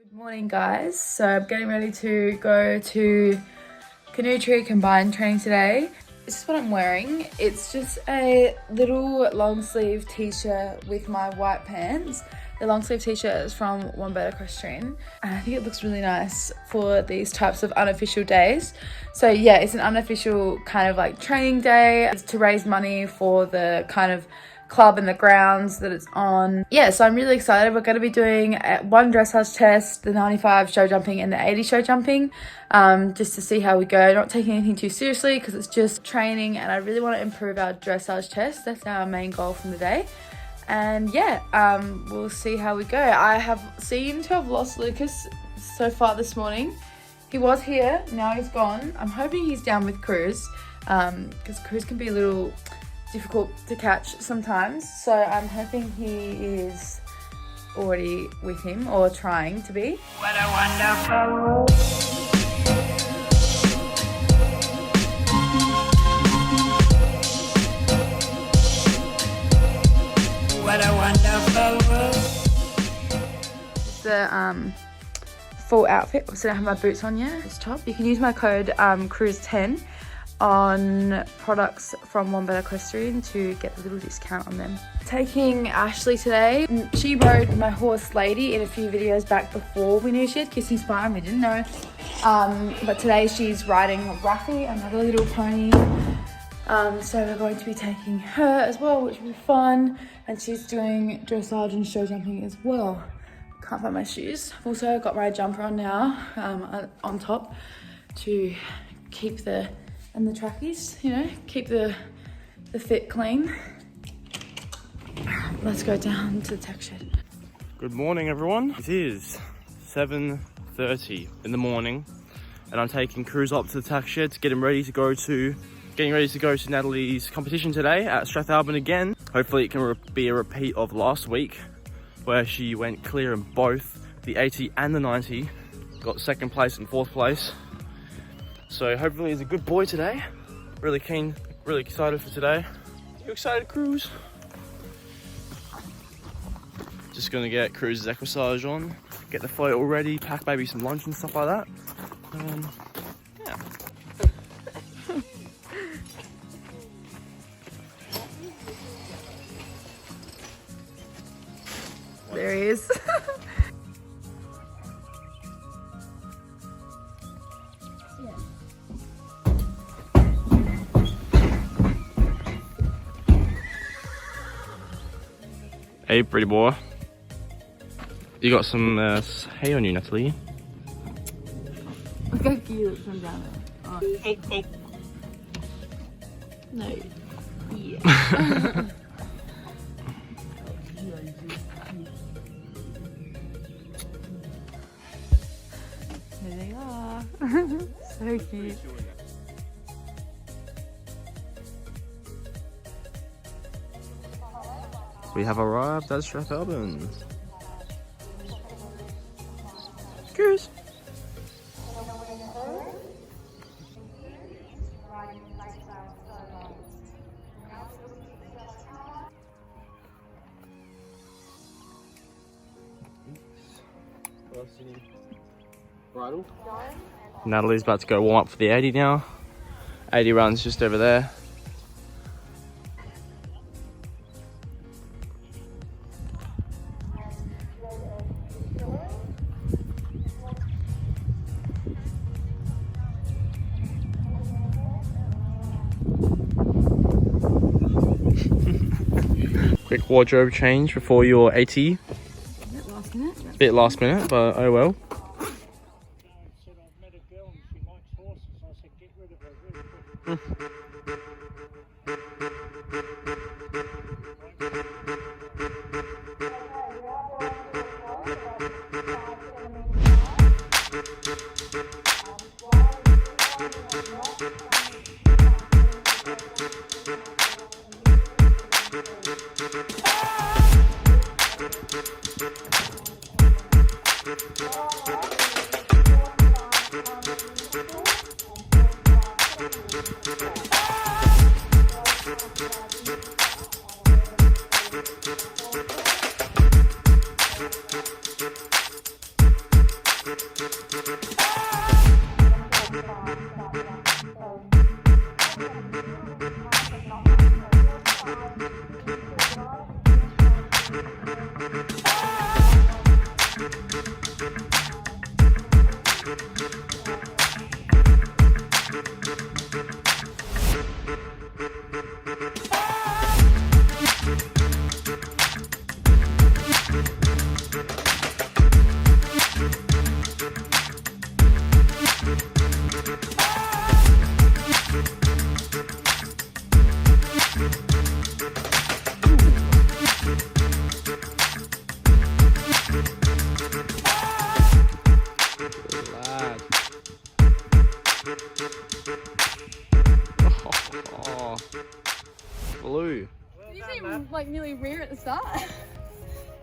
Good morning, guys. So I'm getting ready to go to CANOE combined training today. This is what I'm wearing. It's just a little long sleeve t-shirt with my white pants. The long sleeve t-shirt is from One Better Equestrian, and I think it looks really nice for these types of unofficial days. So yeah, it's an unofficial kind of like training day. It's to raise money for the kind of club and the grounds that it's on. Yeah, so I'm really excited. We're going to be doing one dressage test, the 95 show jumping and the 80 show jumping, just to see how we go. Not taking anything too seriously because it's just training, and I really want to improve our dressage test. That's our main goal from the day. And yeah, we'll see how we go. I have seemed to have lost Lucas so far this morning. He was here, now he's gone. I'm hoping he's down with Cruz, because Cruz can be a little difficult to catch sometimes. So I'm hoping he is already with him, or trying to be. What a wonderful world. What a wonderful world. The full outfit, so I don't have my boots on yet. This top, you can use my code Cruise10 on products from One Better Equestrian to get a little discount on them. Taking Ashley today. She rode my horse Lady in a few videos back before we knew she had kissing spine. We didn't know. But today she's riding Raffy, another little pony. So we're going to be taking her as well, which will be fun. And she's doing dressage and show jumping as well. Can't find my shoes. I've also got my jumper on now, on top, to keep the trackies, you know, keep the fit clean. Let's go down to the tech shed. Good morning, everyone. It is 7:30 in the morning, and I'm taking Cruz up to the tack shed to getting ready to go to Natalie's competition today at Strathalbyn again. Hopefully it can be a repeat of last week, where she went clear in both the 80 and the 90, got second place and fourth place. So hopefully he's a good boy today. Really keen, really excited for today. You excited, Cruz? Just gonna get Cruz's equissage on, get the float all ready, pack maybe some lunch and stuff like that. Yeah. There he is. Hey, pretty boy. You got some hay on you, Natalie. Look how cute it looks from down there. Oh. No. Yeah. There they are. So cute. We have arrived at Strathalbyn. Cheers. Bridle. Natalie's about to go warm up for the 80 now. 80 runs just over there. Quick wardrobe change before your 80. Bit last minute, but oh well.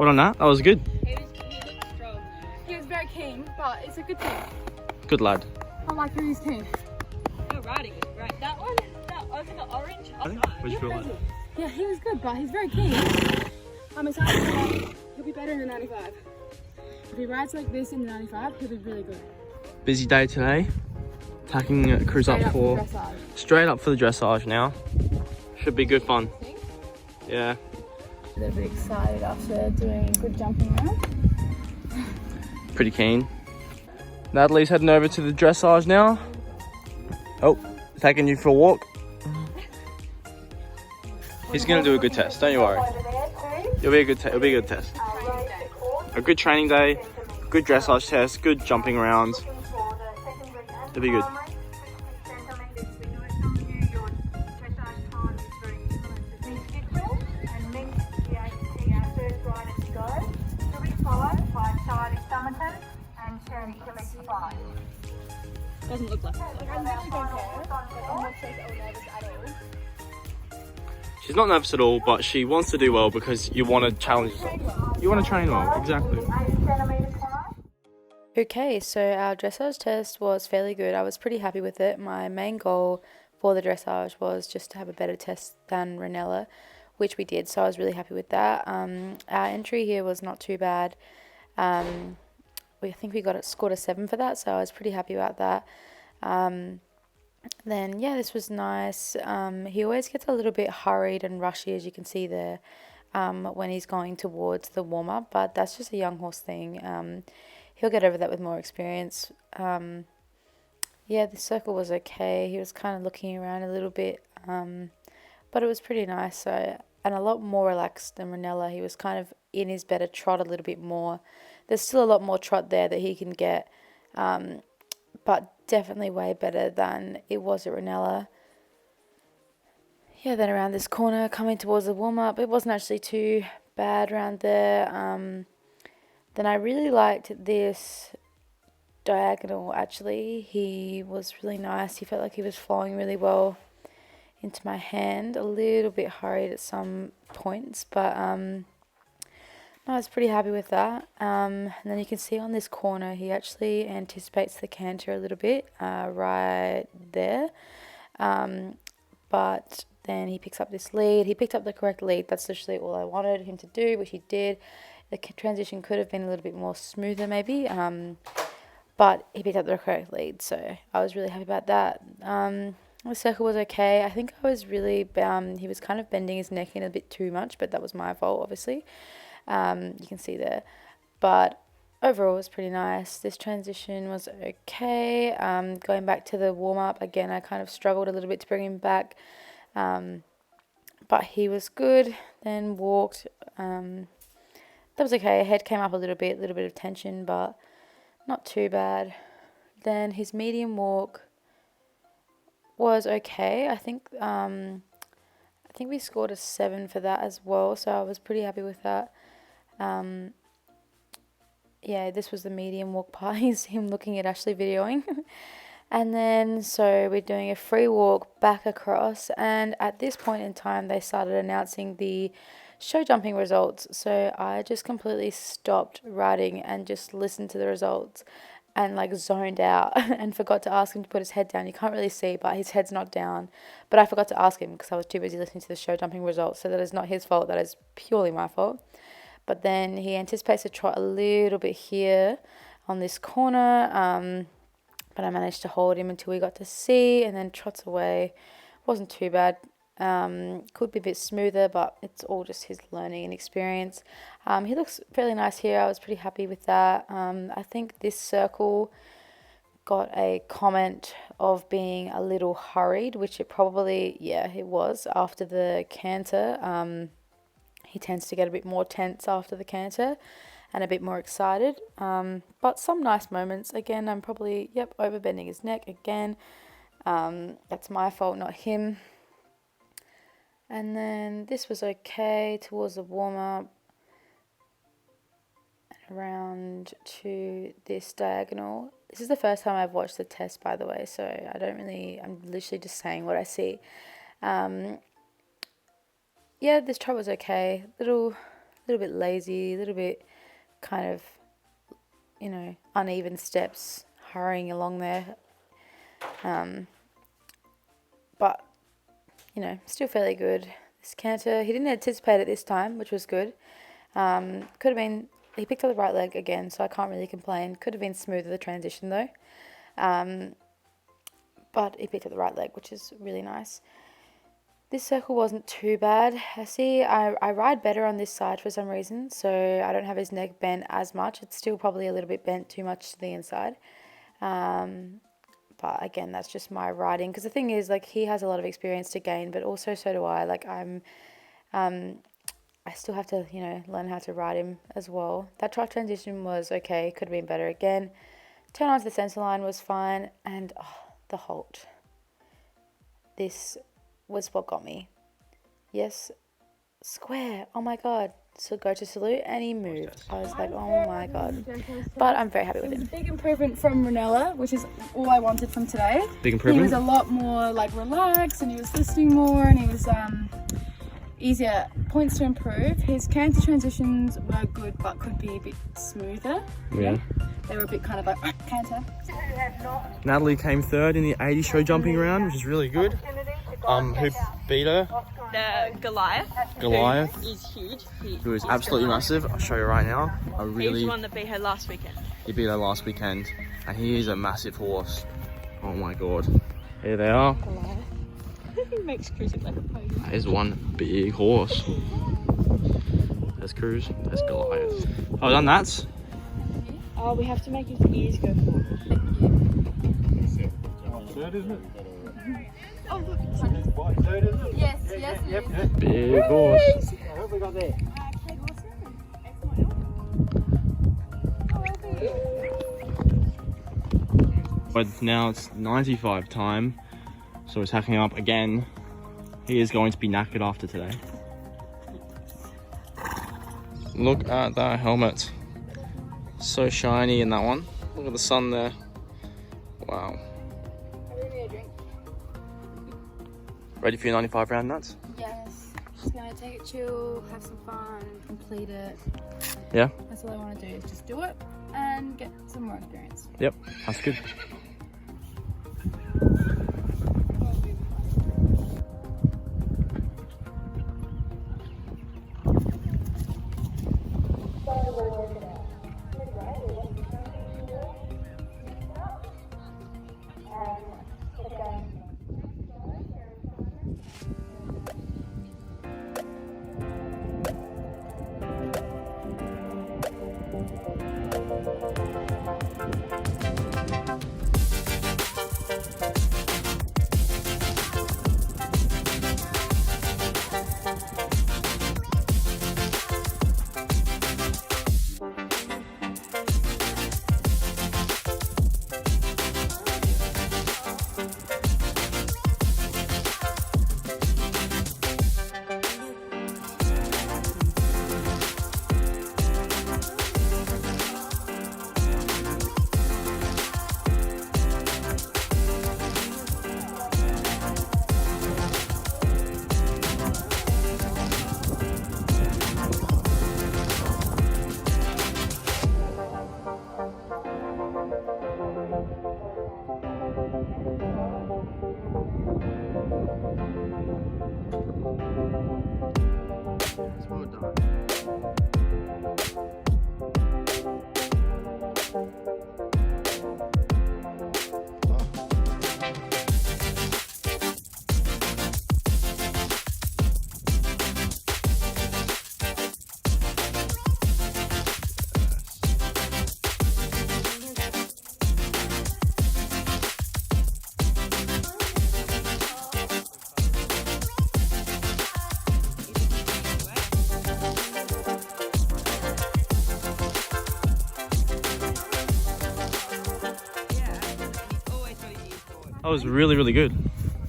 Well done, Nat. That was good. He looked strong. He was very keen, but it's a good thing. Good lad. I like who he's keen. Your riding was great. That one, that over the orange. What'd you feel like? Yeah, he was good, but he's very keen. I'm excited that he'll be better in the 95. If he rides like this in the 95, he'll be really good. Busy day today. Tacking Cruz up for dressage. straight up for the dressage now. Should be good fun. Yeah. A little bit excited after doing a good jumping around. Pretty keen. Natalie's heading over to the dressage now. Oh, taking you for a walk. He's gonna do a good test, don't you worry. It'll be a good test. A good training day, good dressage test, good jumping around. It'll be good. Doesn't look like it. I literally don't care. I'm not stressed or nervous at all. She's not nervous at all, but she wants to do well because you want to challenge yourself. You want to train well, exactly. Okay, so our dressage test was fairly good. I was pretty happy with it. My main goal for the dressage was just to have a better test than Ranella, which we did, so I was really happy with that. Our entry here was not too bad. I think we scored a 7 for that, so I was pretty happy about that. Then yeah, this was nice. He always gets a little bit hurried and rushy, as you can see there, when he's going towards the warm-up, but that's just a young horse thing. He'll get over that with more experience. Yeah, the circle was okay. He was kind of looking around a little bit, but it was pretty nice. So, and a lot more relaxed than Ranella. He was kind of in his better trot a little bit more. There's still a lot more trot there that he can get, but definitely way better than it was at Ranella. Yeah, then around this corner, coming towards the warm-up, it wasn't actually too bad around there. Then I really liked this diagonal, actually. He was really nice. He felt like he was flowing really well into my hand. A little bit hurried at some points, but I was pretty happy with that. And then you can see on this corner, he actually anticipates the canter a little bit right there. But then he picks up this lead. He picked up the correct lead. That's literally all I wanted him to do, which he did. The transition could have been a little bit more smoother maybe, but he picked up the correct lead, so I was really happy about that. The circle was okay. I think I was really, he was kind of bending his neck in a bit too much, but that was my fault, obviously. You can see there. But overall, it was pretty nice. This transition was okay. Going back to the warm-up, again, I kind of struggled a little bit to bring him back. But he was good. Then walked. That was okay. Head came up a little bit of tension, but not too bad. Then his medium walk was okay. I think we scored a 7 for that as well, so I was pretty happy with that. Yeah, this was the medium walk part. He's him looking at Ashley videoing. And then, so we're doing a free walk back across, and at this point in time, they started announcing the show jumping results. So I just completely stopped riding and just listened to the results and like zoned out and forgot to ask him to put his head down. You can't really see, but his head's not down. But I forgot to ask him because I was too busy listening to the show jumping results. So that is not his fault. That is purely my fault. But then he anticipates a trot a little bit here on this corner. But I managed to hold him until we got to C, and then trots away. Wasn't too bad. Could be a bit smoother, but it's all just his learning and experience. He looks fairly nice here. I was pretty happy with that. I think this circle got a comment of being a little hurried, which it probably, yeah, it was after the canter. He tends to get a bit more tense after the canter and a bit more excited. But some nice moments. Again, I'm probably, overbending his neck again. That's my fault, not him. And then this was okay towards the warm-up. Around to this diagonal. This is the first time I've watched the test, by the way, so I'm literally just saying what I see. Yeah, this trot was okay. Little a little bit lazy, a little bit kind of, you know, uneven steps, hurrying along there. But, you know, still fairly good. This canter, he didn't anticipate it this time, which was good. Could have been, he picked up the right leg again, so I can't really complain. Could have been smoother, the transition though. But he picked up the right leg, which is really nice. This circle wasn't too bad. I ride better on this side for some reason, so I don't have his neck bent as much. It's still probably a little bit bent too much to the inside. But again, that's just my riding. Because the thing is, like, he has a lot of experience to gain, but also so do I. Like, I still have to, you know, learn how to ride him as well. That trot transition was okay. Could have been better again. Turn onto the centre line was fine. And the halt. This was what got me. Yes, square. Oh my god. So go to salute and he moved. I was like, oh my god. But I'm very happy with him. Big improvement from Ranella, which is all I wanted from today. Big improvement. He was a lot more like relaxed and he was listening more and he was easier. Points to improve. His canter transitions were good but could be a bit smoother. Yeah. They were a bit kind of like canter. Natalie came third in the 80 show jumping round, which is really good. Who beat her? The Goliath. Goliath. Who is huge. Who is absolutely massive. I'll show you right now. He's the one that beat her last weekend. He beat her last weekend, and he is a massive horse. Oh my god. Here they are. He makes Cruz look like a pony. That is one big horse. There's Cruz, there's Goliath. Oh, done that? Oh, we have to make his ears go forward. Third, isn't it? Oh, look. Third, isn't it? Yes. Yep. Big horse. What have we got there? But now it's 95 time, so it's hacking up again. He is going to be knackered after today. Look at that helmet. So shiny in that one. Look at the sun there. Wow. Ready for your 95 round nuts? Yes. Just gonna take it chill, have some fun, complete it. Yeah? That's all I want to do is just do it and get some more experience. Yep, that's good. That was really, really good.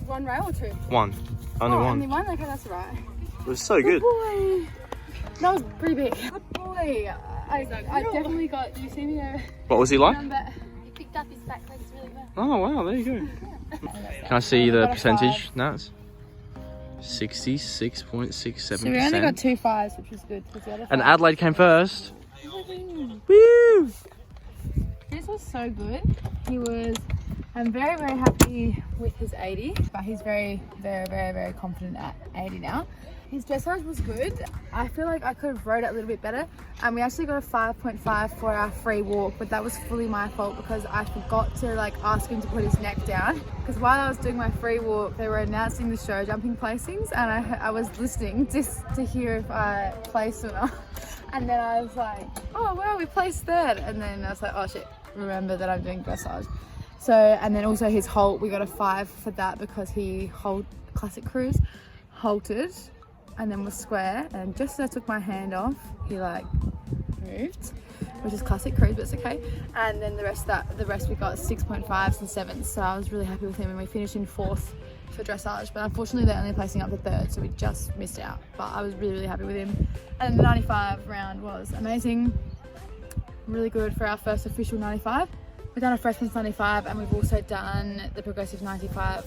One rail or two? One. Only one. Only one? Okay, that's right. It was so good. Boy. That was pretty big. Good boy. I definitely got, you see me there? What was he like? He picked up his back legs really well. Oh wow, there you go. Can I see the percentage, Nats? 66.67%. So we only got 2 5s, which was good. Because the other And 5 Adelaide came first. Woo! This was so good. I'm very, very happy with his 80, but he's very, very, very, very confident at 80 now. His dressage was good. I feel like I could have rode it a little bit better. And we actually got a 5.5 for our free walk, but that was fully my fault because I forgot to like ask him to put his neck down. Because while I was doing my free walk, they were announcing the show jumping placings, and I was listening just to hear if I placed or not. And then I was like, oh wow, we placed third. And then I was like, oh shit, remember that I'm doing dressage. So, and then also his halt, we got a 5 for that because he classic cruise, halted and then was square, and just as I took my hand off, he like moved, which is classic cruise, but it's okay. And then the rest we got 6.5s and 7s, so I was really happy with him, and we finished in 4th for dressage, but unfortunately they're only placing up for 3rd, so we just missed out, but I was really, really happy with him. And the 95 round was amazing, really good for our first official 95. We've done a freshman's 95, and we've also done the progressive 95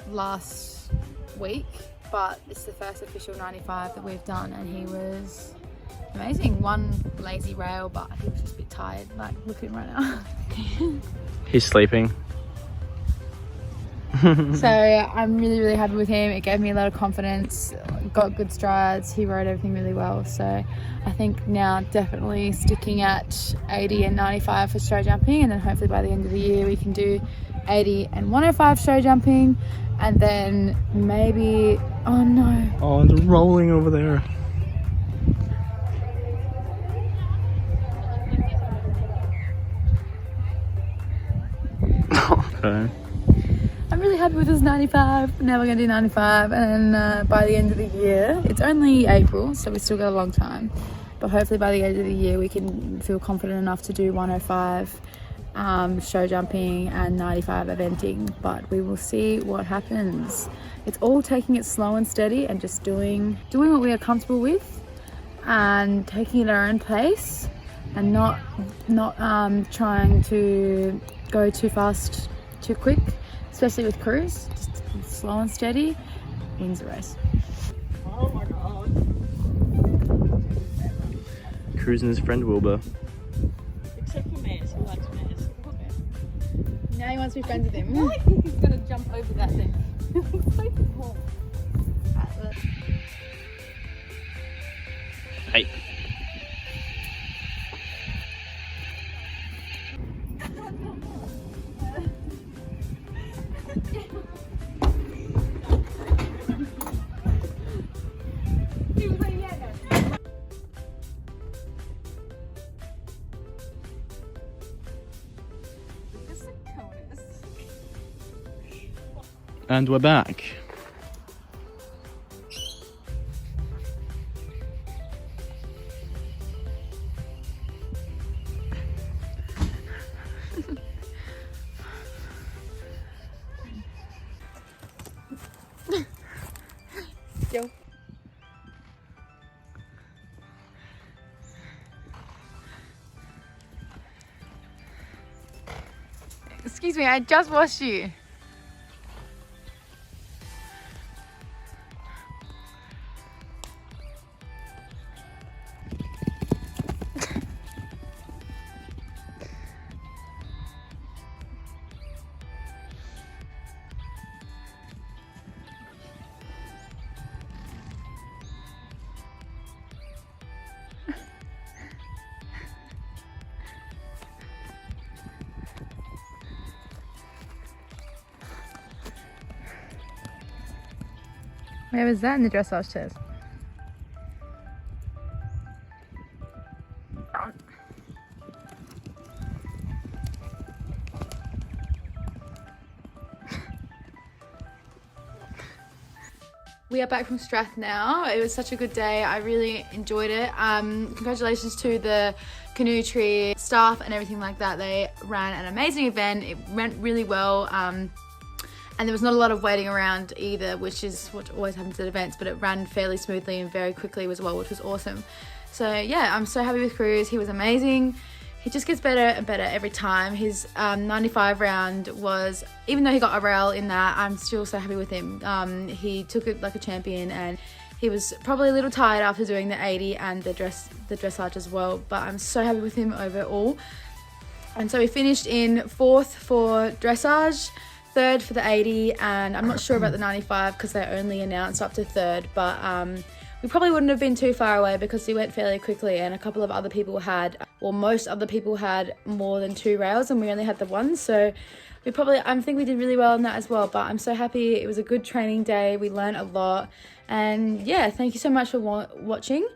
last week, but it's the first official 95 that we've done, and he was amazing. One lazy rail, but he was just a bit tired. Like, look at him right now. He's sleeping. So I'm really, really happy with him. It gave me a lot of confidence, got good strides, he rode everything really well. So I think now definitely sticking at 80 and 95 for show jumping, and then hopefully by the end of the year we can do 80 and 105 show jumping, and then maybe, oh no. Oh, it's rolling over there. Okay. I'm really happy with this 95. Now we're going to do 95, and then by the end of the year, it's only April, so we still got a long time, but hopefully by the end of the year we can feel confident enough to do 105 show jumping and 95 eventing, but we will see what happens. It's all taking it slow and steady and just doing what we are comfortable with and taking it at our own pace, and not trying to go too fast too quick, especially with cruise. Just slow and steady wins the race. Oh my god. Cruz and his friend Wilbur. Except for Mares, who likes Mares. Now he wants to be friends with him. I think he's gonna jump over that thing. Hey. And we're back. Go. Excuse me, I just washed you. Where was that in the dressage test? We are back from Strath now. It was such a good day. I really enjoyed it. Congratulations to the Canoe Tree staff and everything like that. They ran an amazing event. It went really well. And there was not a lot of waiting around either, which is what always happens at events, but it ran fairly smoothly and very quickly as well, which was awesome. So yeah, I'm so happy with Cruz. He was amazing. he just gets better and better every time. His 95 round was, even though he got a rail in that, I'm still so happy with him. He took it like a champion, and he was probably a little tired after doing the 80 and the dressage as well, but I'm so happy with him overall. And so we finished in 4th for dressage, 3rd for the 80, and I'm not sure about the 95 because they only announced up to 3rd, but we probably wouldn't have been too far away because he went fairly quickly, and a couple of other people had, or most other people had more than 2 rails, and we only had the 1, so I think we did really well in that as well. But I'm so happy. It was a good training day. We learned a lot, and yeah, thank you so much for watching.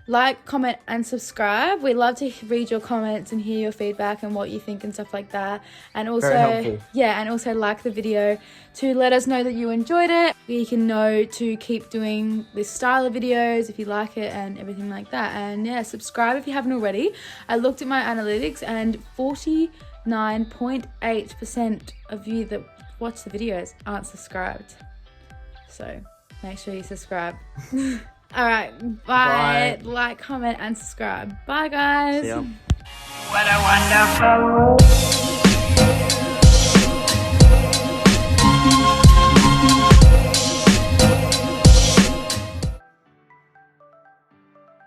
Like, comment and subscribe. We love to read your comments and hear your feedback and what you think and stuff like that. And also, and also like the video to let us know that you enjoyed it. We can know to keep doing this style of videos if you like it and everything like that. And yeah, subscribe if you haven't already. I looked at my analytics, and 49.8% of you that watch the videos aren't subscribed. So make sure you subscribe. All right, bye. Like, comment, and subscribe. Bye, guys. See ya. What a wonderful world.